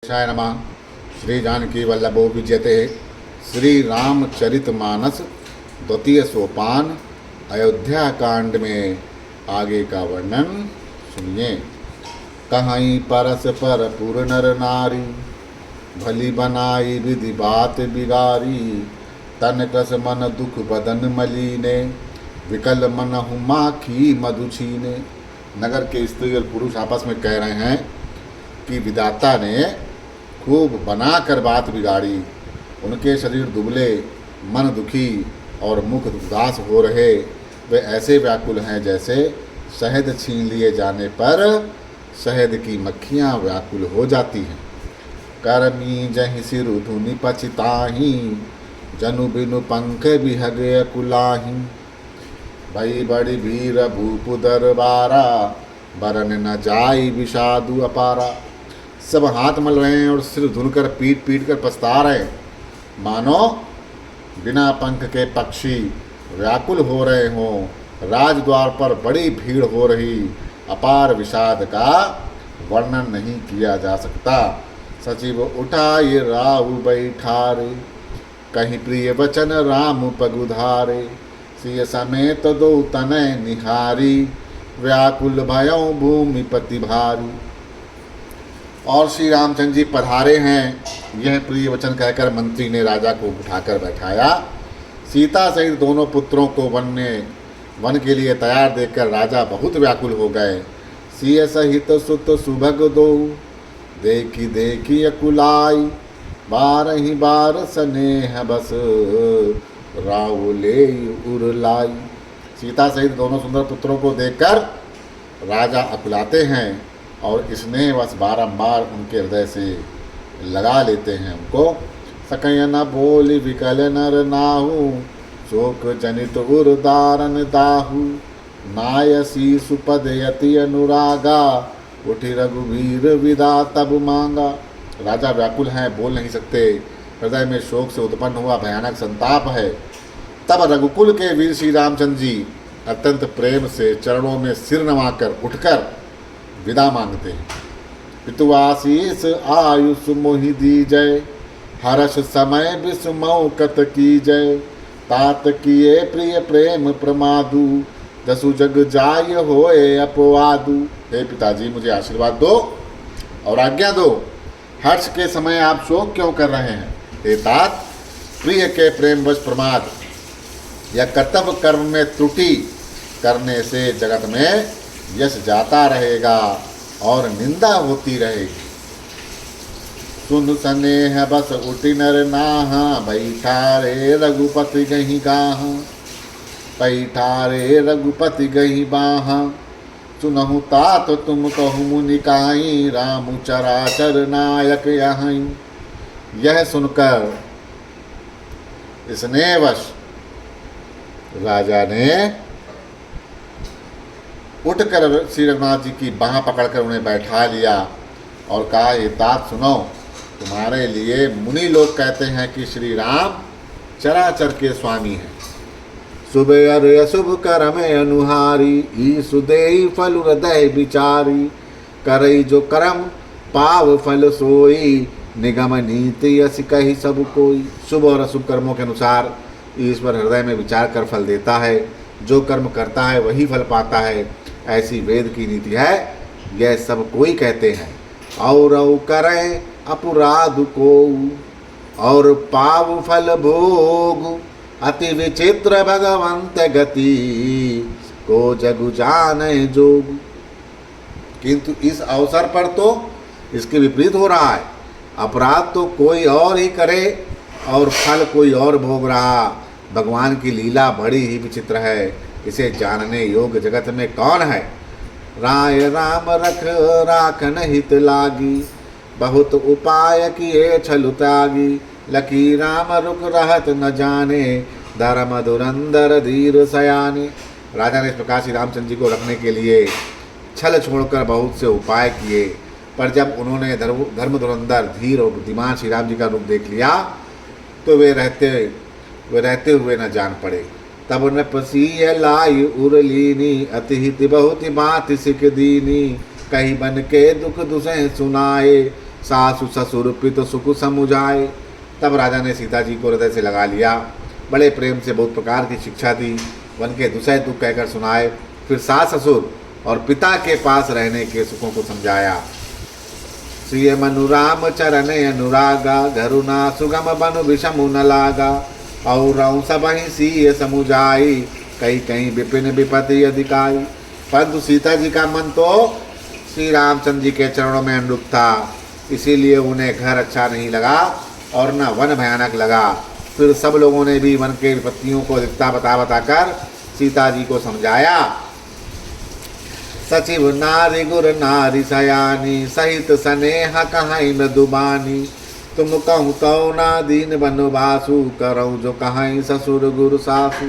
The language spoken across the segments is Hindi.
शाय नमः। श्री जानकी वल्लभो विजयते। श्री रामचरितमानस द्वितीय सोपान अयोध्या कांड में आगे का वर्णन सुनिए। कहीं परस पर पुर नर नारी, भली बनाई विधि बात बिगारी। तन कस मन दुख बदन मलीने, विकल मन हुमा की मधु छीने। नगर के स्त्री और पुरुष आपस में कह रहे हैं कि विधाता ने खूब बनाकर बात बिगाड़ी। उनके शरीर दुबले, मन दुखी और मुख उदास हो रहे। वे ऐसे व्याकुल हैं जैसे शहद छीन लिए जाने पर शहद की मक्खियाँ व्याकुल हो जाती हैं। करमी जहि सिर धुनि पछिताही, जनु बिनु पंख बिहग कुलाही। भई बड़ी भीर भूप दरबारा, बरन न जाई विषादु अपारा। सब हाथ मल रहे हैं और सिर धुलकर पीट पीट कर पछता रहे हैं, मानो बिना पंख के पक्षी व्याकुल हो रहे हों। राजद्वार पर बड़ी भीड़ हो रही। अपार विषाद का वर्णन नहीं किया जा सकता। सचिव उठाए राहु बैठारे, कहीं प्रिय वचन राम पगुधारे। सिय समेत दो तनय निहारी, व्याकुल भयों भूमि पति भारी। और श्री रामचंद्र जी पधारे हैं, यह प्रिय वचन कहकर मंत्री ने राजा को उठाकर बैठाया। सीता सहित दोनों पुत्रों को वन के लिए तैयार देखकर राजा बहुत व्याकुल हो गए। सिय सहित सुत सुभग दो, देखी देखी अकुलाई। बारही बार स्नेह बस, रावले उरलाई। सीता सहित दोनों सुंदर पुत्रों को देखकर राजा अकुलाते हैं और इसने बस बारंबार उनके हृदय से लगा लेते हैं उनको। सकय न बोली विकल नर नाहू, शोक जनित उर्दारन दाहू। नायसी सुपद यति अनुरागा, उठी रघुवीर विदा तब मांगा। राजा व्याकुल हैं, बोल नहीं सकते। हृदय में शोक से उत्पन्न हुआ भयानक संताप है। तब रघुकुल के वीर श्री रामचंद्र जी अत्यंत प्रेम से चरणों में सिर नवाकर उठकर विदा मांगते हैं। पितु आशीष आयुष मोहि दीजय, हर्ष समय विस्मौ कत कीजय। तात किए प्रिय प्रेम प्रमादु, दसु जग जाय होए अपवादु। हे पिताजी, मुझे आशीर्वाद दो और आज्ञा दो। हर्ष के समय आप शोक क्यों कर रहे हैं? हे तात, प्रिय के प्रेमवश प्रमाद या कर्तव्य कर्म में त्रुटि करने से जगत में यश जाता रहेगा और निंदा होती रहेगी। सुन स्नेह बस उठी नर नाहा, बैठारे रघुपति गही गाहा। बैठारे रघुपति गही बाहा, सुनहु तात तुम कहु मुनि काई। राम चराचर नायक यहीं। यह सुनकर स्नेहवश राजा ने उठकर श्री रघुनाथ जी की बाँह पकड़कर उन्हें बैठा लिया और कहा, ये तात सुनो, तुम्हारे लिए मुनि लोग कहते हैं कि श्री राम चराचर के स्वामी हैं। शुभ अर अशुभ करम अनुहारी, ईसु देई फल हृदय विचारी। करई जो कर्म पाव फल सोई, निगम नीति यस कही सब कोई। शुभ और अशुभ कर्मों के अनुसार ईश्वर हृदय में विचार कर फल देता है। जो कर्म करता है वही फल पाता है, ऐसी वेद की नीति है, यह सब कोई कहते हैं। और करें अपराध को, और पाव फल भोग। अति विचित्र भगवंत गति, को जगु जाने जोग। किंतु इस अवसर पर तो इसके विपरीत हो रहा है। अपराध तो कोई और ही करे और फल कोई और भोग रहा। भगवान की लीला बड़ी ही विचित्र है, इसे जानने योग्य जगत में कौन है? राय राम रख राखन हित लागी, बहुत उपाय किए छल त्यागी। लकी राम रुक रहत न जाने, धर्म धुरंधर धीर सयाने। राजा ने इस प्रकार श्री रामचंद्र जी को रखने के लिए छल छोड़कर बहुत से उपाय किए, पर जब उन्होंने धर्म धुरंधर धीर और बुद्धिमान श्री राम जी का रूप देख लिया तो वे रहते हुए न जान पड़े। तब न पसीय लाई उरलीनी, अतिहित बहुत बात सिख दीनी। कहीं बन के दुख दुसें सुनाए, सासु ससुर पित सुख समुझाए। तब राजा ने सीता जी को हृदय से लगा लिया, बड़े प्रेम से बहुत प्रकार की शिक्षा दी, वन के दुसह दुख कहकर सुनाए, फिर सास ससुर और पिता के पास रहने के सुखों को समझाया। श्री मनु राम चरण अनुरागा, घरुना सुगम बनु विषमु न लागा। और सब ही सीय समुझाई, कहीं कहीं विपिन विपत्ति अधिकाई। परंतु सीता जी का मन तो श्री रामचंद्र जी के चरणों में अनुरूप था, इसीलिए उन्हें घर अच्छा नहीं लगा और न वन भयानक लगा। फिर सब लोगों ने भी वन के विपत्तियों को अधिकता बताकर सीता जी को समझाया। सचिव नारी गुर नारी सयानी, सहित स्नेह कहाई मृदुबानी। तुम कहूँ तो ना दीन बनवासु, करऊँ जो कहाई ससुर गुरु सासु।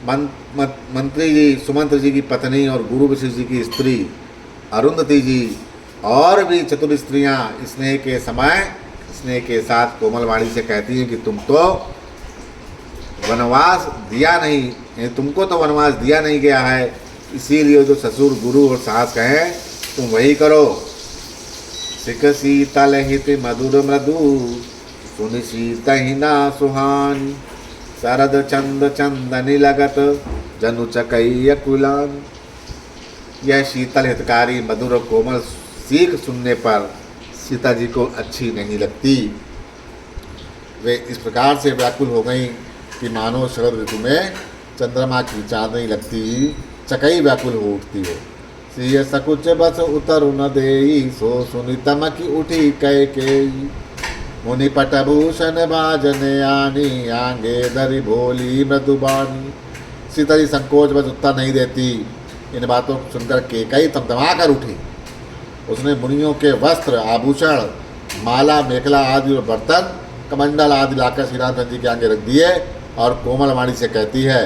मंत्री जी सुमंत्र जी की पत्नी और गुरु वशिष्ठ जी की स्त्री अरुंधति जी और भी चतुर स्त्रियाँ स्नेह के समय स्नेह के साथ कोमलवाणी से कहती हैं कि तुम तो वनवास दिया नहीं, तुमको तो वनवास दिया नहीं गया है, इसीलिए जो ससुर गुरु और सास कहें तुम वही करो। सिख शीतल हित मधुर मृदु, सुन शीत हिना सुहानी। शरद चंद चंदनी लगत, जनु चकई कुलान। यह शीतल हितकारी मधुर और कोमल सीख सुनने पर सीता जी को अच्छी नहीं लगती। वे इस प्रकार से व्याकुल हो गईं कि मानो शरद ऋतु में चंद्रमा की चांदनी लगती चकई व्याकुल हो उठती हो। सिय सकुच बस उतरु न देई, सो सुनि तमकी उठी कैकेयी। मुनि पटभूषण बाजन आनी, आंगे धरि भोली मृदुबानी। सीता जी संकोच बस उत्तर नहीं देती। इन बातों को सुनकर कैकेयी तमतमा कर उठी। उसने मुनियों के वस्त्र आभूषण माला मेखला आदि और बर्तन कमंडल आदि लाकर श्री रामचंद्र जी के आगे रख दिए और कोमल वाणी से कहती है,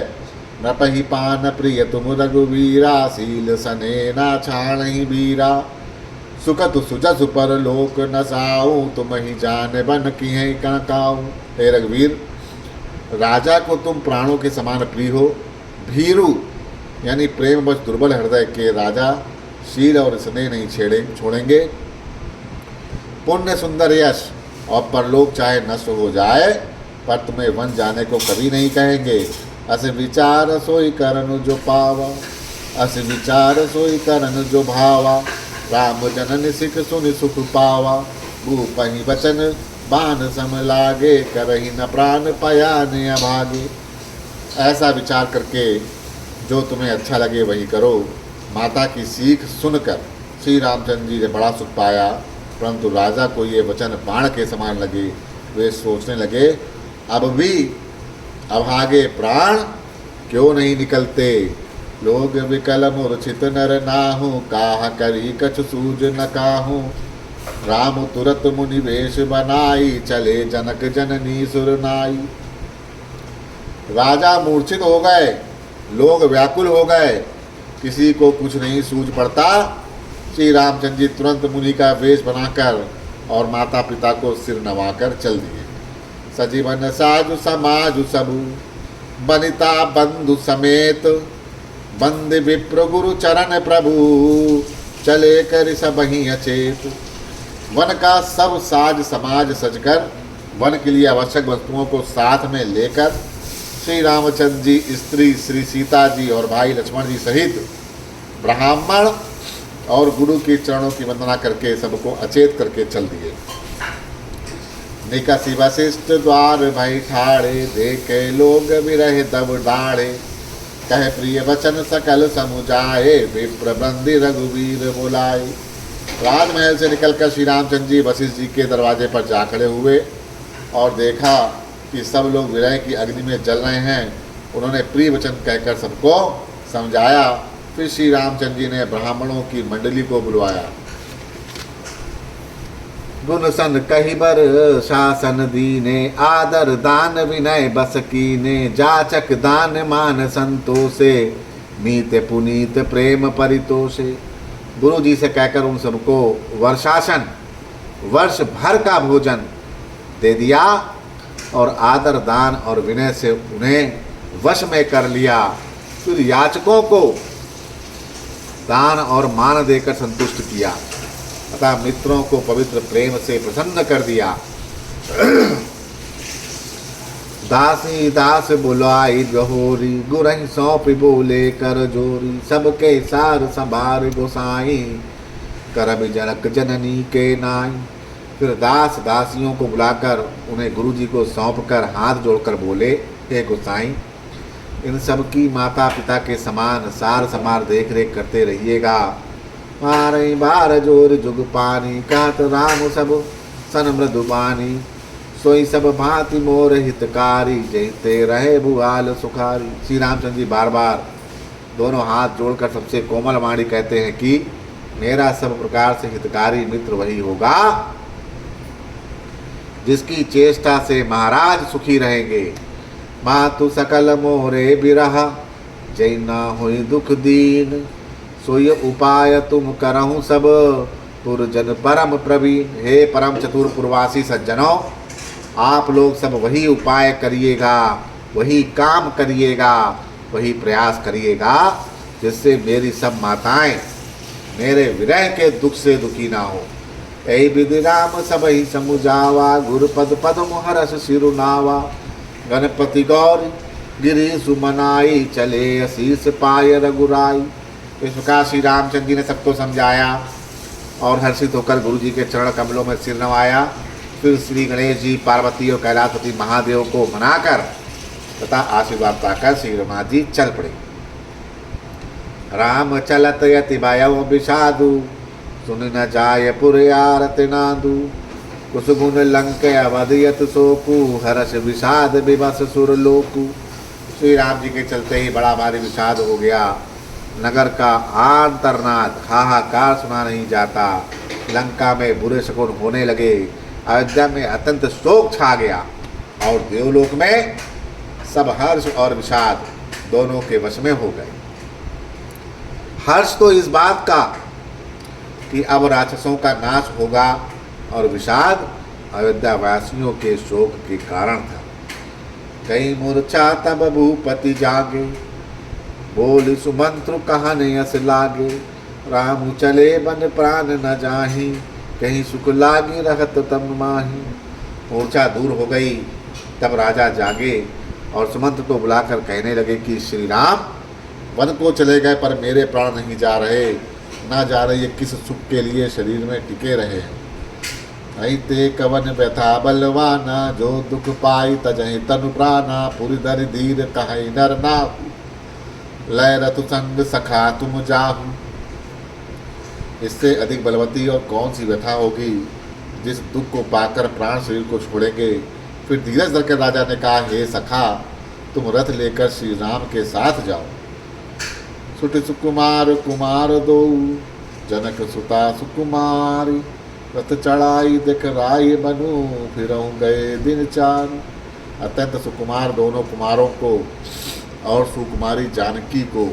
नपहि पान प्रिय तुम रघुवीरा, शील सने ना छाण ही बीरा। सुखत सुजस पर लोक नसाऊं, तुम ही जान बन की है कणकाऊं। हे रघुवीर, राजा को तुम प्राणों के समान प्रिय हो। भीरु यानी प्रेम बस दुर्बल हृदय के राजा शील और स्नेह नहीं छोड़ेंगे। पुण्य सुंदर यश और परलोक चाहे नष्ट हो जाए, पर तुम्हें वन जाने को कभी नहीं कहेंगे। अस विचार सोई करन जो पावा, अस विचार सोई करन जो भावा। राम जनन सिख सुनि सुख पावा, भूपहि वचन बान सम लागे। करही न प्राण पयान अभागे। ऐसा विचार करके जो तुम्हें अच्छा लगे वही करो। माता की सीख सुनकर श्री रामचंद्र जी ने बड़ा सुख पाया, परंतु राजा को ये वचन बाण के समान लगे। वे सोचने लगे, अब भी अभागे प्राण क्यों नहीं निकलते। लोग विकल मूर्छित नर नाहु, काह करी कछु सूझ न काहू। राम तुरत मुनि वेश बनाई, चले जनक जननी सुरनाई। राजा मूर्छित हो गए, लोग व्याकुल हो गए, किसी को कुछ नहीं सूझ पड़ता। श्री रामचंद्र जी तुरंत मुनि का वेश बनाकर और माता पिता को सिर नवाकर चल दिए। सजीवन साजु समाजु सबु, बनिता बंधु समेत। बंद विप्र गुरु चरण प्रभु, चले कर सब ही अचेत। वन का सब साज समाज सजकर वन के लिए आवश्यक वस्तुओं को साथ में लेकर श्री रामचंद्र जी, स्त्री श्री सीता जी और भाई लक्ष्मण जी सहित ब्राह्मण और गुरु के चरणों की वंदना करके सबको अचेत करके चल दिए। निकसी वशिष्ठ द्वार भई ठाड़े, देखे लोग विरह दब डाढ़े। कह प्रिय वचन सकल समुझाए, विप्र बंदी रघुवीर बुलाए। राजमहल से निकलकर श्री रामचंद्र जी वशिष्ठ जी के दरवाजे पर जा खड़े हुए और देखा कि सब लोग विरह की अग्नि में जल रहे हैं। उन्होंने प्रिय वचन कहकर सबको समझाया। फिर श्री रामचंद्र जी ने ब्राह्मणों की मंडली को बुलवाया। गुण सन कहिबर शासन दीने, आदर दान विनय बस कीने। जाचक दान मान संतोषे, मीत पुनीत प्रेम परितोषे। गुरु जी से कहकर उन सबको वर्षासन वर्ष भर का भोजन दे दिया और आदर दान और विनय से उन्हें वश में कर लिया। फिर याचकों को दान और मान देकर संतुष्ट किया। तथा मित्रों को पवित्र प्रेम से प्रसन्न कर दिया। दासी दास बुलाई गहोरी, गुरहि सौंप बोले कर जोरी, सबके सार संभार गोसाई, करब जनक जननी के नाई। फिर दास दासियों को बुलाकर उन्हें गुरुजी को सौंपकर हाथ जोड़कर बोले, हे गोसाई, इन सब की माता पिता के समान सार समार देख रेख करते रहिएगा। मारई बार जोर जुग पानी, कहत राम सब सन मृदुबानी, सोई सब भांति मोर हितकारी, जयते रहे भुआल सुखारी। श्री रामचंद्र जी बार बार दोनों हाथ जोड़कर सबसे कोमल वाणी कहते हैं कि मेरा सब प्रकार से हितकारी मित्र वही होगा जिसकी चेष्टा से महाराज सुखी रहेंगे। मातु सकल मोरे बिरह, जय न होई दुख दीन, सोई उपाय तुम करहु सब, पुरजन परम प्रवीण। हे परम चतुर पुरवासी सज्जनों, आप लोग सब वही उपाय करिएगा, वही काम करिएगा, वही प्रयास करिएगा जिससे मेरी सब माताएं मेरे विरह के दुख से दुखी ना हो। ऐ विधि राम सब ही समुझावा, गुरुपद पद्म हरस सिरुनावा, गणपति गौरी गिरी सुमनाई, चले असीस पाय रघुराई। इस प्रकार श्री रामचंद्र जी ने सबको समझाया और हर्षित होकर गुरु जी के चरण कमलों में सिर नवाया। फिर श्री गणेश जी, पार्वती और कैलाशपति महादेव को मनाकर तथा आशीर्वाद पाकर श्री रघुनाथ जी चल पड़े। राम चलत यति भयउ विषादु, सुन न जाय पुर आरत नादु, कुसुगुन लंक अवधियत सोकु, हर्ष विषाद विवश सुर लोकु। श्री राम जी के चलते ही बड़ा भारी विषाद हो गया। नगर का आंतरनाद हाहाकार सुना नहीं जाता। लंका में बुरे शकुन होने लगे। अयोध्या में अत्यंत शोक छा गया और देवलोक में सब हर्ष और विषाद दोनों के वश में हो गए। हर्ष तो इस बात का कि अब राक्षसों का नाश होगा और विषाद अयोध्या वासियों के शोक के कारण था। कई मूर्छा तब भूपति जागे, बोल सुमंत्र कहन यस लागे, राम चले बन प्राण न जाही, कहीं सुख लागी रहत तम माही। मूर्छा दूर हो गई तब राजा जागे और सुमंत्र को बुलाकर कहने लगे कि श्री राम वन को चले गए पर मेरे प्राण नहीं जा रहे, ना जा रहे, ये किस सुख के लिए शरीर में टिके रहे हैं। ऐते कवन व्यथा बलवाना, जो दुख पाई तजहि तनु प्राणा, पुरि धरि धीर कहै नर नाहु, लय रतु संग सखा तुम जाहु। इससे अधिक बलवती और कौन सी व्यथा होगी जिस दुख को पाकर प्राण शरीर को छोड़ेंगे। फिर धीरज धरकर राजा ने कहा, हे सखा, तुम रथ लेकर श्री राम के साथ जाओ। सुट सुकुमार कुमार दो, जनक सुता सुकुमारी, रथ चढ़ाई देख राय बनु, फिरऊं गए दिन चार। अत्यंत सुकुमार दोनों कुमारों को और सुकुमारी जानकी को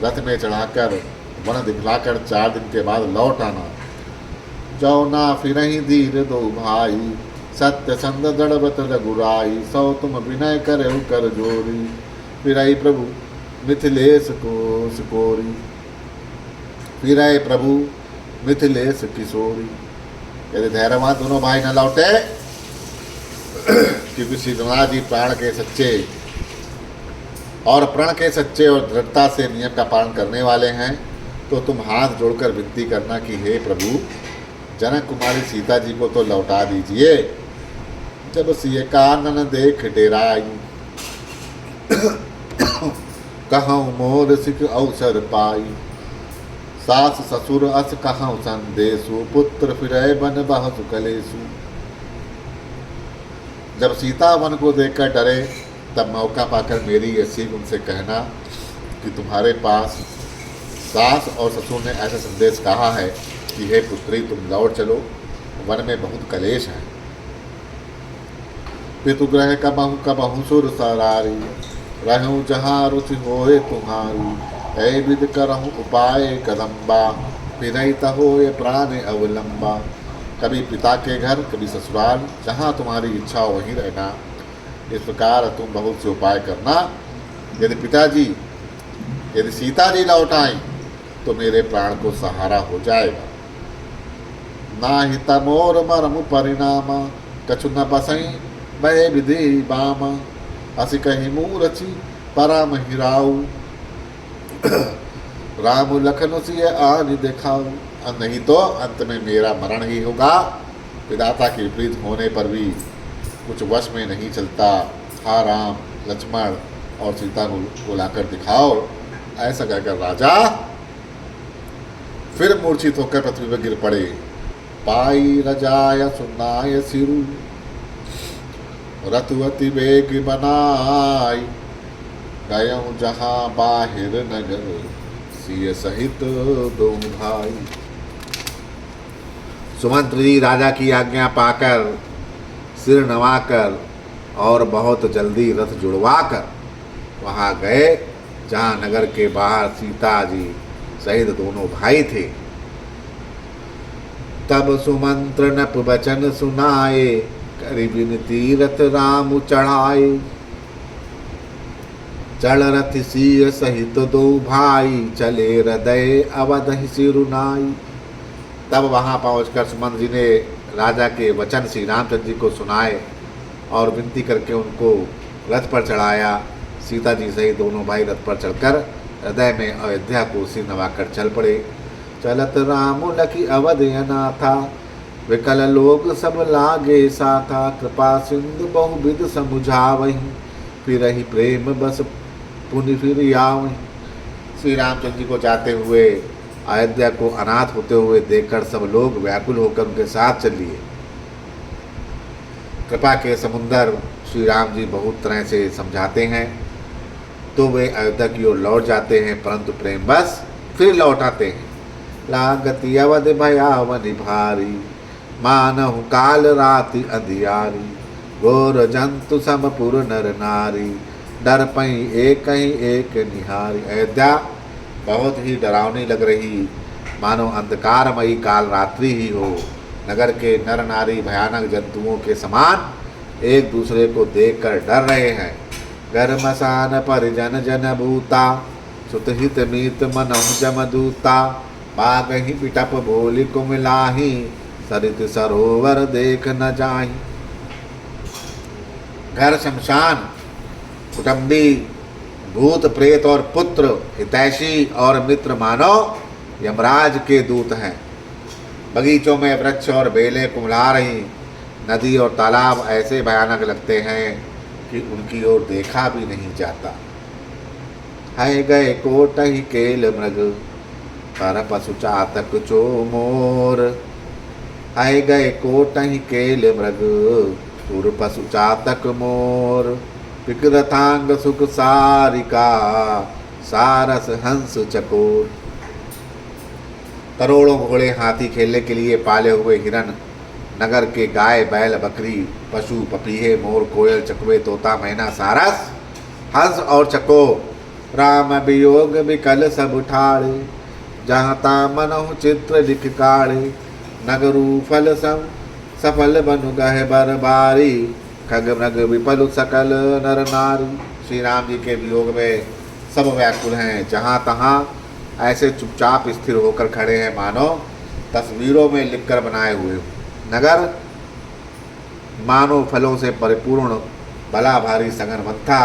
रथ में चढ़ाकर वन दिखलाकर 4 दिन के बाद लौट आना। जौना फिरहि धीर दो भाई, सत्य संद दृढ़व्रत रघुराई, सौ तुम विनय करहु कर जोरी, फिरहि प्रभु मिथिलेश को सिकोरी। फिरहि प्रभु मिथिलेश किशोरी। यदि धैर्यवान दोनों भाई न लौटे क्योंकि श्री रघुनाथ जी प्राण के सच्चे और प्रण के सच्चे और दृढ़ता से नियम का पालन करने वाले हैं, तो तुम हाथ जोड़कर विनती करना कि हे प्रभु, जनक कुमारी सीता जी को तो लौटा दीजिए। जब सिय कानन देख डेराई, कहूँ मोर सिख अवसर पाई, सास ससुर अस कहूँ संदेशु, पुत्र फिरय बन बहु कलेसु। जब सीता वन को देखकर डरे तब मौका पाकर मेरी ऐसी उनसे कहना कि तुम्हारे पास सास और ससुर ने ऐसा संदेश कहा है कि हे पुत्री, तुम लौट चलो, वन में बहुत कलेश है। पितुग्रह कबहु सुर सरारी, रहूं जहाँ रुचि होए तुम्हारी, ऐ विद करहूँ उपाय कदम्बा, फिरई होए प्राण अवलंबा। कभी पिता के घर, कभी ससुराल, जहाँ तुम्हारी इच्छा हो वहीं रहना। इस प्रकार तुम बहुत से उपाय करना। यदि सीता जी लौट आएं तो मेरे प्राण को सहारा हो जाएगा। नाही तमोर मरम परिणाम, कछु न बसई भय विधि बाम, असि कही मूरची परम हिराऊ, राम लखन सिय आन दिखाऊ। नहीं तो अंत में मेरा मरण ही होगा, विधाता के विपरीत होने पर भी कुछ वश में नहीं चलता। हा राम लक्ष्मण और सीता को बुलाकर दिखाओ। ऐसा कहकर राजा फिर मूर्छित होकर पृथ्वी पर गिर पड़े। पाई रजाय सुनाय सिरु, रतुअति वेग बनाई, गयऊँ जहाँ बाहिर नगर, सिय सहित दो भाई। सुमंत्र जी राजा की आज्ञा पाकर सिर नवाकर और बहुत जल्दी रथ जुड़वाकर वहाँ गए जहाँ नगर के बाहर सीता जी सहित दोनों भाई थे। तब सुमंत्र नप वचन सुनाए, करि विनती रथ राम चढ़ाए, चढ़ रथ सिय सहित दो भाई, चले हृदय अवध सिरुनाई। तब वहाँ पहुँचकर सुमंत्र जी ने राजा के वचन श्री रामचंद्र जी को सुनाए और विनती करके उनको रथ पर चढ़ाया। सीता जी सहित दोनों भाई रथ पर चढ़कर हृदय में अयोध्या को सिर नवाकर चल पड़े। चलत राम लखी अवध अनाथा, विकल लोग सब लागे साथा, कृपा सिंधु बहुविध समुझावहीं, फिर ही प्रेम बस पुनि फिर आवहीं। श्री रामचंद्र जी को जाते हुए अयोध्या को अनाथ होते हुए देखकर सब लोग व्याकुल होकर उनके साथ चल लिए। कृपा के समुंदर श्री राम जी बहुत तरह से समझाते हैं तो वे अयोध्या की ओर लौट जाते हैं, परंतु प्रेम बस फिर लौट आते हैं। लागति अवध भयावनि भारी, मानहु काल राति अंधियारी, घोर जंतु समपुर नर नारी, डर पई एक ही एक निहारी। अयोध्या बहुत ही डरावनी लग रही, मानो अंधकारमयी काल रात्रि ही हो। नगर के नर नारी भयानक जंतुओं के समान एक दूसरे को देखकर डर रहे हैं। घर मसान परिजन जन भूता, सुतहित मीत मनहु जमदूता, बाग ही पिटप भोली कुमिलाही, सरित सरोवर देख न जाही। घर शमशान, कुटुंबी, भूत प्रेत और पुत्र, हितैषी और मित्र मानो यमराज के दूत हैं। बगीचों में वृक्ष और बेलें कुमला रही, नदी और तालाब ऐसे भयानक लगते हैं कि उनकी ओर देखा भी नहीं जाता। है गए कोटहि केल मृग, पर पशु चातक चो मोर, है गए कोटहि केल मृग, पुर पशु चातक मोर, विकृतांग सुख सारिका, सारस हंस चकोर। करोड़ों घोड़े हाथी खेलने के लिए पाले हुए हिरन, नगर के गाय बैल बकरी पशु पपीहे मोर कोयल चकवे तोता मैना सारस हंस और चकोर, राम वियोग विकल सब ठाड़े, जहाँ ता मनहु चित्र लिख काढ़े, नगरू फल सम सफल बनु गह बरबारी, खग मृग विपल सकल नर नारी। श्री राम जी के वियोग में सब व्याकुल हैं, जहाँ तहाँ ऐसे चुपचाप स्थिर होकर खड़े हैं मानो तस्वीरों में लिखकर बनाए हुए। नगर मानो फलों से परिपूर्ण भला भारी सघन वन था।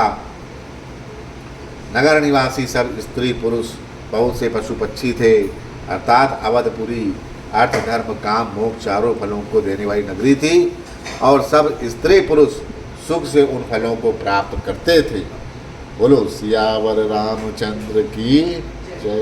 नगर निवासी सब स्त्री पुरुष बहुत से पशु पक्षी थे, अर्थात अवधपुरी अर्थ धर्म काम मोक्ष चारों फलों को देने वाली नगरी थी और सब स्त्री पुरुष सुख से उन फलों को प्राप्त करते थे। बोलो सियावर रामचंद्र की जय।